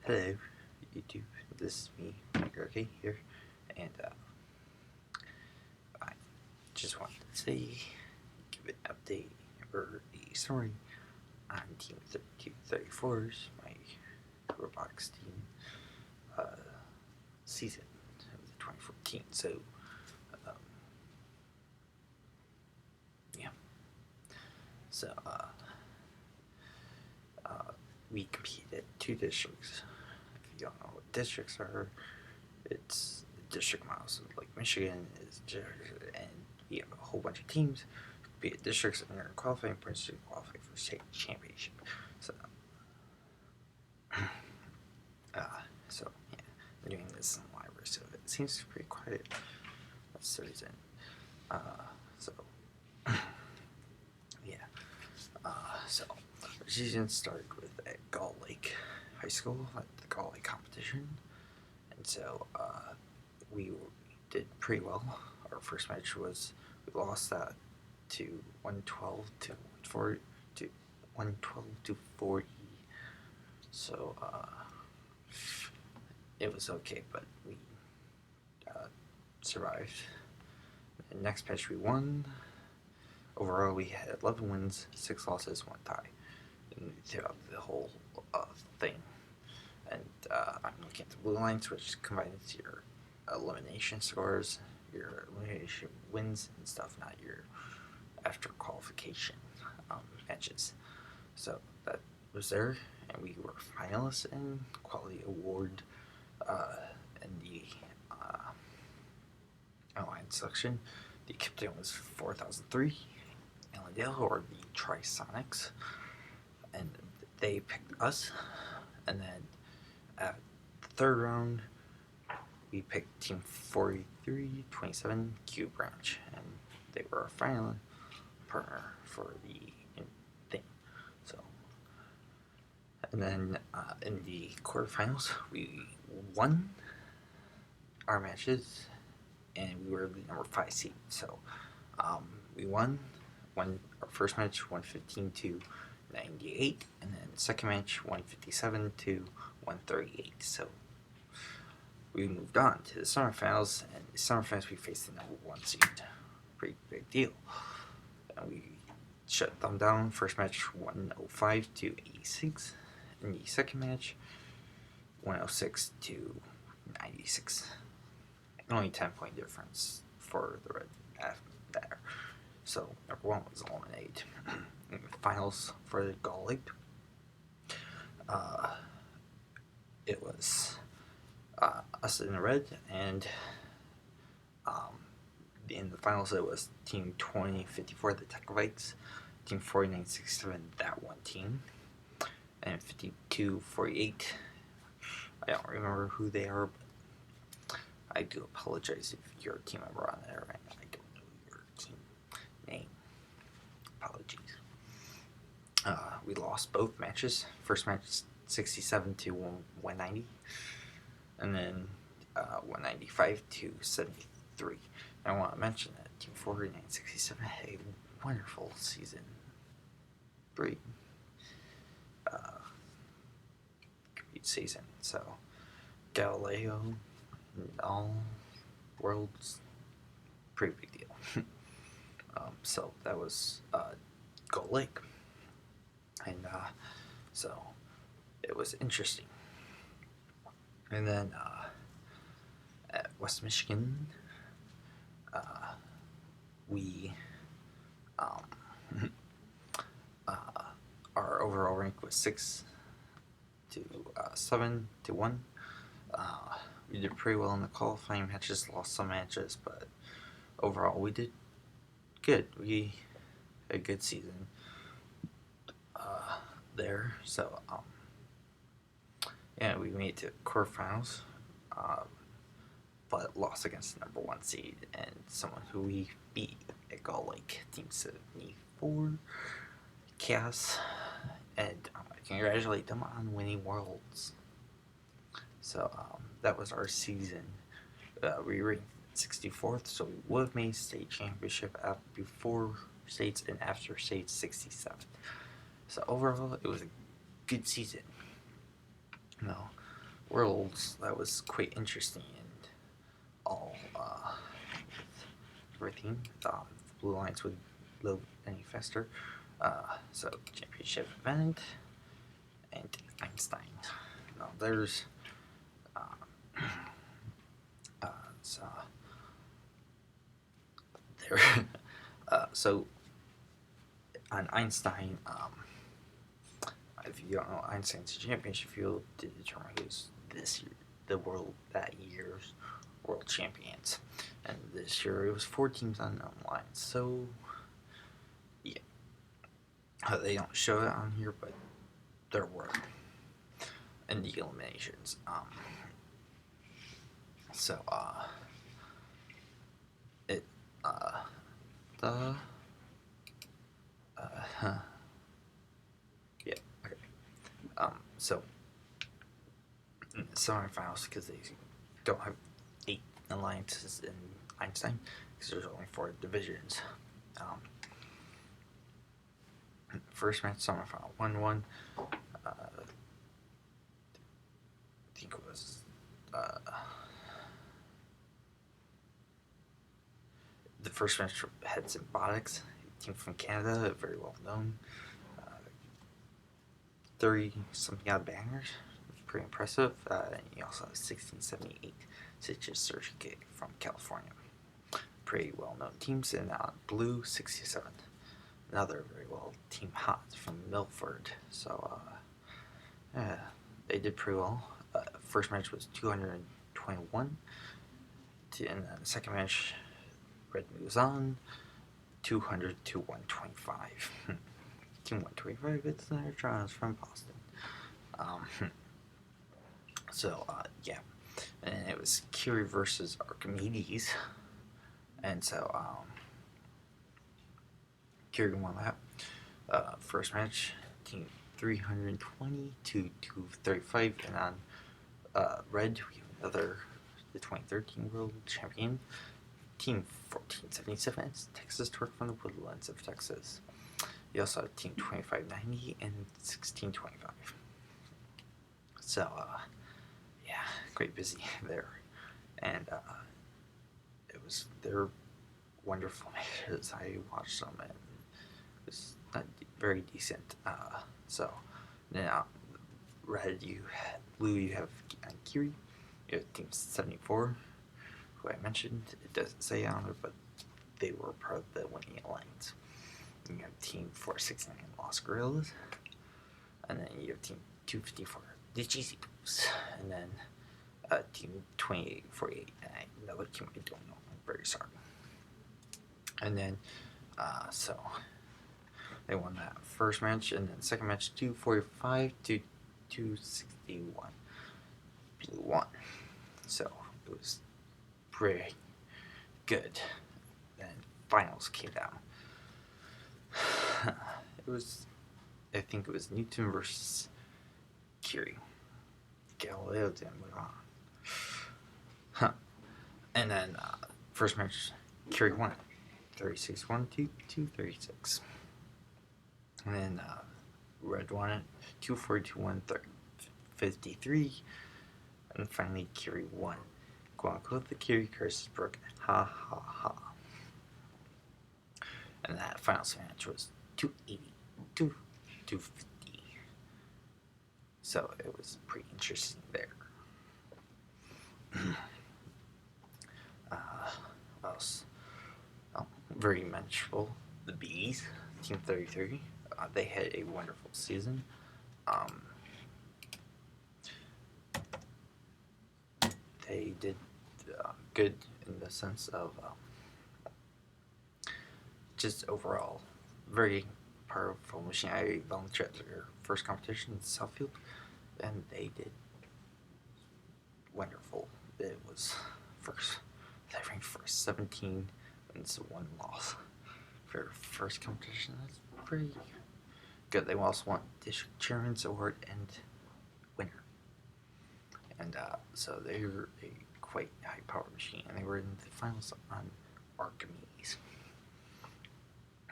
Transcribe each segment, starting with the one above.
Hello, YouTube. This is me, Mike here, and I just wanted to say, give an update or a summary on Team 3234's, my Roblox team season of the 2014. So, um, yeah. So, we competed at two districts. If you don't know what districts are, it's the district models. Like Michigan is and we have a whole bunch of teams. Be it districts and they're qualifying points to qualify for state championship. So, so yeah, we're doing this in the library, so it seems pretty quiet. That's the reason. So yeah. So the season started with at Gull Lake High School at the Gull Lake competition, and so we did pretty well. Our first match was we lost that to 112 to 40 to 112 to 40. So it was okay, but we survived. The next match we won. Overall, we had 11 wins, 6 losses, 1 tie throughout the whole thing. And I'm looking at the blue lines, which combines your elimination scores, your elimination wins and stuff, not your after qualification matches. So that was there, and we were finalists in Quality Award in the Alliance selection. The captain was 4003, Allendale, or the Trisonics, and they picked us. And then at the third round, we picked Team 4327, Q Branch, and they were our final partner for the thing. So, and then in the quarterfinals, we won our matches, and we were the number 5 seed. So we won our first match 115 to 98, and then the second match 157 to 138. So we moved on to the semifinals, and the semifinals we faced the number 1 seed. Pretty big deal. And we shut them down. First match 105 to 86, and the second match 106 to 96. Only 10-point difference for the red after there. So number 1 was eliminated. In the finals for the Gull Lake, it was us in the red, and in the finals it was Team 2054, the Techovites, Team 4967, that one team, and 5248. I don't remember who they are, but I do apologize if you're a team member on there and I don't know your team name. Apologies. We lost both matches. First match 67 to 190, and then 195 to 73. And I want to mention that Team 4967 had a wonderful season. Great season. So Galileo and all worlds, pretty big deal. So that was Gull Lake, and so it was interesting. And then at West Michigan, we our overall rank was 6 to 7 to 1. We did pretty well in the qualifying matches, lost some matches, but overall we did good. We had a good season there. So yeah, we made it to quarterfinals, but lost against the number 1 seed and someone who we beat at Gull Lake, Team 74, Chaos, and I congratulate them on winning Worlds. So that was our season. We ranked 64th, so we would have made state championship before states and after states 67th. So overall, it was a good season. No, Worlds, that was quite interesting and all everything. The Blue Lions would load any faster. So championship event and Einstein. Now there's so there so on Einstein, if you don't know, Einstein's championship field to determine who's this year, the world that year's world champions, and this year it was 4 teams on the line. So yeah, they don't show it on here, but there were in the eliminations. So it the yeah, okay. So in the semifinals, because they don't have 8 alliances in Einstein, because there's only 4 divisions. First match semifinal 1-1. I think it was the first match had Symbiotics, a team from Canada, very well known. 30 something odd bangers, pretty impressive. And you also have 1678 Stitches Surgical from California. Pretty well known teams. And Blue 67, another very well team hot from Milford. So yeah, they did pretty well. First match was 221. And then the second match, Red moves on 200 to 125. Team 125, it's their trials from Boston. So yeah, and it was Curie versus Archimedes, and so Curie won that. First match, team 320 to 235, and on Red we have another the 2013 world champion, team 1477. It's Texas Torque from the Woodlands of Texas. You also have team 2590 and 1625. So yeah, quite busy there, and they're wonderful matches. I watched them and it was very decent. So now Red, Blue, you have Kiri. You have team 74, who I mentioned. It doesn't say on there, but they were part of the winning alliance. And you have team 469 Los Gorillas, and then you have team 254 the Cheesy Boots, and then team 2848, another team I don't know. I'm very sorry. And then so they won that first match, and then second match 245 to 261. Blue won. So it was pretty good. Then finals came down. I think it was Newton versus Curie. Galileo didn't move on. And then first match, Curie won it. 36-1 to 236. And then Red won it. 242-1 53. And finally Curie won. Quote unquote, the Curie curse is broken. Ha ha ha. And that finals match was 280 to 250. So it was pretty interesting there. What else? Oh, very mentionable. The Bees, Team 33. They had a wonderful season. They did good in the sense of just overall very powerful machine. I volunteered at their first competition in Southfield, and they did wonderful. It was first. They ranked first, 17 wins, 1 loss for their first competition. That's pretty good. They also won District Chairman's Award and winner. And so they were a quite high-powered machine, and they were in the finals on Archimedes.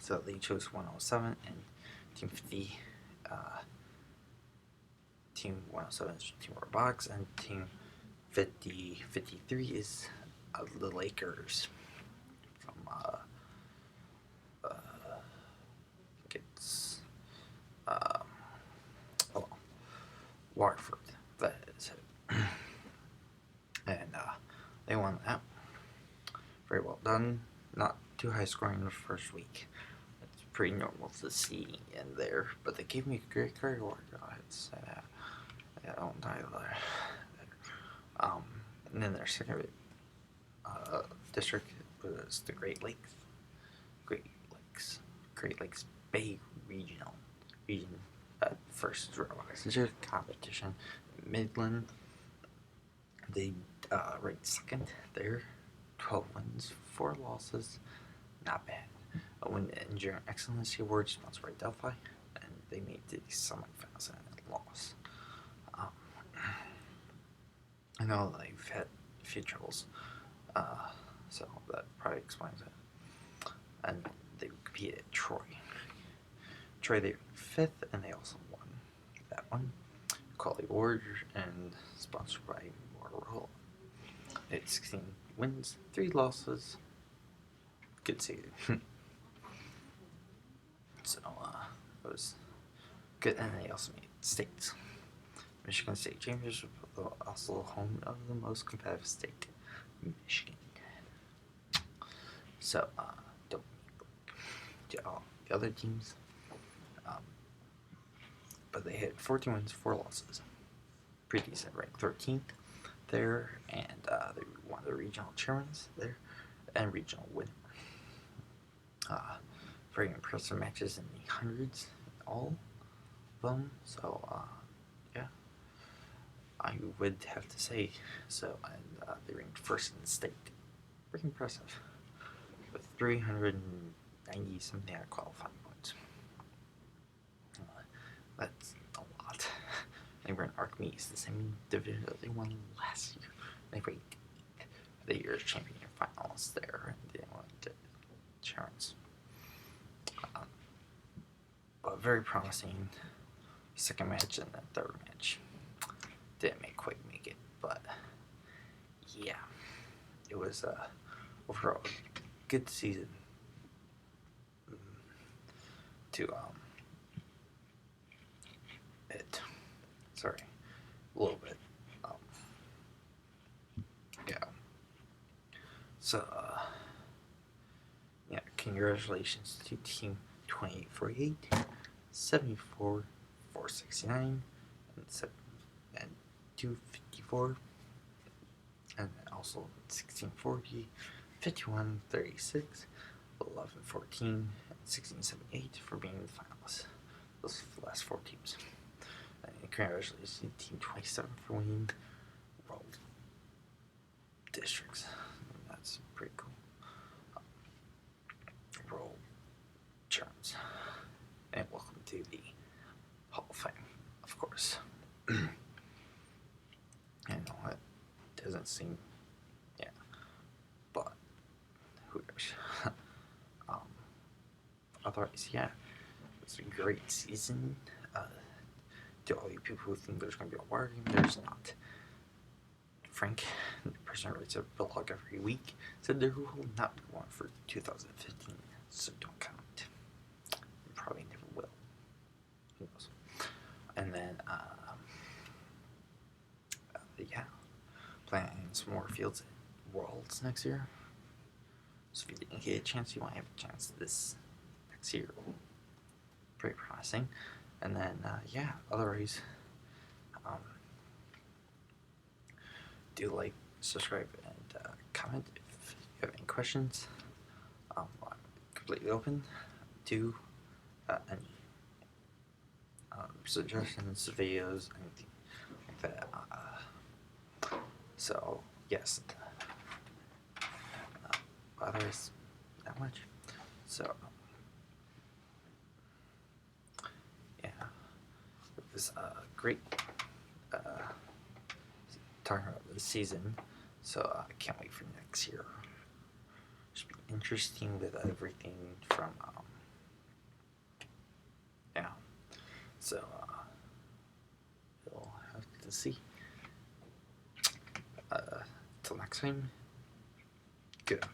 So they chose 107 and Team 50. Team 107 is Team Robotics, and Team 53 is the Lakers from it's oh, Waterford. That is it. And they won that. Very well done. Not too high scoring in the first week. It's pretty normal to see in there, but they gave me a great career award. I had to say that. I don't die there. And then their second district was the Great Lakes Bay region. First robotics competition. Midland, they ranked second there, 12 wins, 4 losses, not bad. A win the Enduring Excellency Award sponsored by Delphi, and they made the semifinals and lost. I know they've had a few troubles, so that probably explains it. And they competed at Troy. Troy, they were 5th, and they also won that one. Quality Award, and sponsored by Motorola. They had 16 wins, 3 losses. Good season. So, it was good, and they also made states. Michigan State Chambers was also home of the most competitive state, Michigan. So, don't to all the other teams. But they had 14 wins, 4 losses. Pretty decent, ranked 13th there, and they won the regional chairmans there, and regional winner. Very impressive matches in the hundreds, all of them. So, yeah, I would have to say so. And they ranked first in the state. Pretty impressive, with 390 something out of qualifying points. That's a lot. They were in Archimedes, the same division that they won last year. They ranked 8th for the year's champion finals there, and they went to insurance. But very promising second match and then third match. Didn't quite make it, but yeah, it was overall a good season to sorry, a little bit. Yeah. So yeah, congratulations to Team 2848, 74, 469, and 254, and also 1640, 51, 36, 11, 14, and 16, 78 for being the finalists. Those last 4 teams. And congratulations to Team 27 for winning World Districts. That's pretty cool. World Germs. And welcome to the Hall of Fame, of course. And no, it doesn't seem, yeah, but who knows? Otherwise, yeah, it's a great season. To all you people who think there's going to be a war game, there's not. Frank, the person who writes a blog every week, said there will not be one for 2015, so don't count. You probably never will. Who knows? And then, yeah, planning some more fields at Worlds next year. So if you didn't get a chance, you might have a chance this next year. Pretty promising. And then, yeah, otherwise, do like, subscribe, and comment if you have any questions. I'm completely open to any suggestions, videos, anything like that. So, yes. Otherwise, not much. So, yeah, it was great talking about this season. So I can't wait for next year. Should be interesting with everything from yeah. So we'll to see. Till next time, good.